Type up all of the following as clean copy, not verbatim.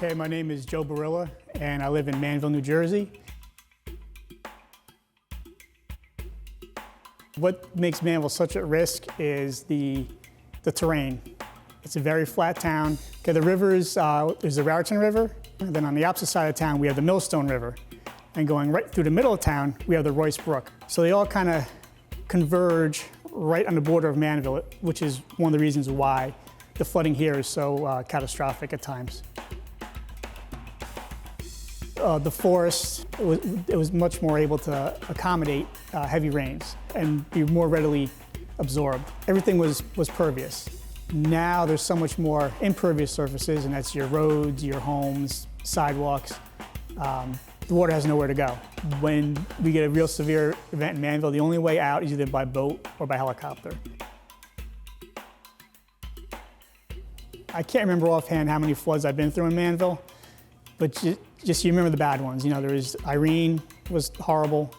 Okay, my name is Joe Barilla, and I live in Manville, New Jersey. What makes Manville such a risk is the terrain. It's a very flat town. Okay, the rivers, there's the Raritan River, and then on the opposite side of town, we have the Millstone River. And going right through the middle of town, we have the Royce Brook. So they all kind of converge right on the border of Manville, which is one of the reasons why the flooding here is so catastrophic at times. The forest, it was much more able to accommodate heavy rains and be more readily absorbed. Everything was pervious. Now there's so much more impervious surfaces, and that's your roads, your homes, sidewalks. The water has nowhere to go. When we get a real severe event in Manville, the only way out is either by boat or by helicopter. I can't remember offhand how many floods I've been through in Manville, but just you remember the bad ones. You know, there was Irene was horrible.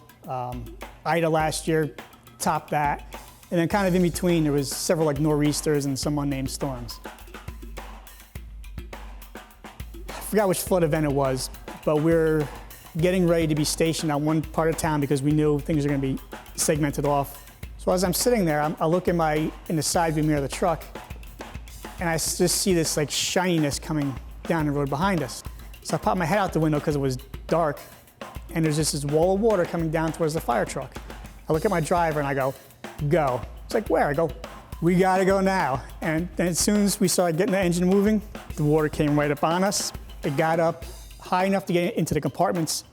Ida last year topped that. And then kind of in between, there was several like nor'easters and some unnamed storms. I forgot which flood event it was, but we're getting ready to be stationed on one part of town because we knew things are going to be segmented off. So as I'm sitting there, I look in the side view mirror of the truck, and I just see this like shininess coming down the road behind us. So I pop my head out the window because it was dark, and there's just this wall of water coming down towards the fire truck. I look at my driver and I go, "Go." It's like, "Where?" I go, "We gotta go now." And then as soon as we started getting the engine moving, the water came right up on us. It got up high enough to get into the compartments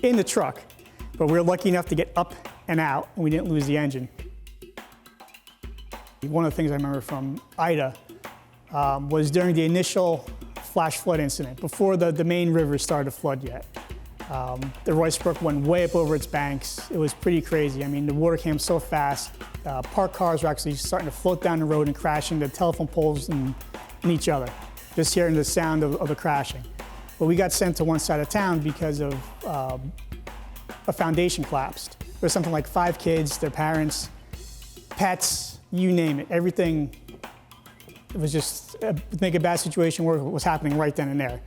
in the truck, but we were lucky enough to get up and out, and we didn't lose the engine. One of the things I remember from Ida was during the initial flash flood incident, before the main river started to flood yet. The Royce Brook went way up over its banks. It was pretty crazy. I mean, the water came so fast. Parked cars were actually starting to float down the road and crash into telephone poles and each other, just hearing the sound of the crashing. But we got sent to one side of town because of a foundation collapsed. There was something like 5 kids, their parents, pets, you name it. Everything, it was just make a bad situation where it was happening right then and there.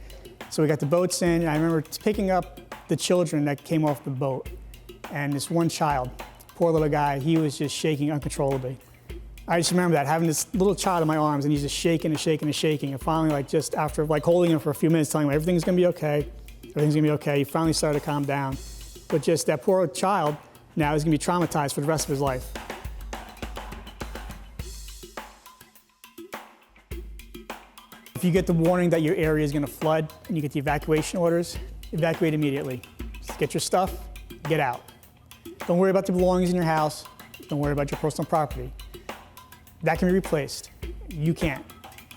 So we got the boats in, and I remember picking up the children that came off the boat. And this one child, poor little guy, he was just shaking uncontrollably. I just remember that, having this little child in my arms, and he's just shaking and shaking and shaking. And finally, like just after like holding him for a few minutes, telling him everything's gonna be okay, everything's gonna be okay, he finally started to calm down. But just that poor child now is gonna be traumatized for the rest of his life. If you get the warning that your area is going to flood and you get the evacuation orders, evacuate immediately. Just get your stuff, get out. Don't worry about the belongings in your house. Don't worry about your personal property. That can be replaced. You can't.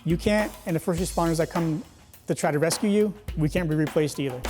You can't, and the first responders that come to try to rescue you, we can't be replaced either.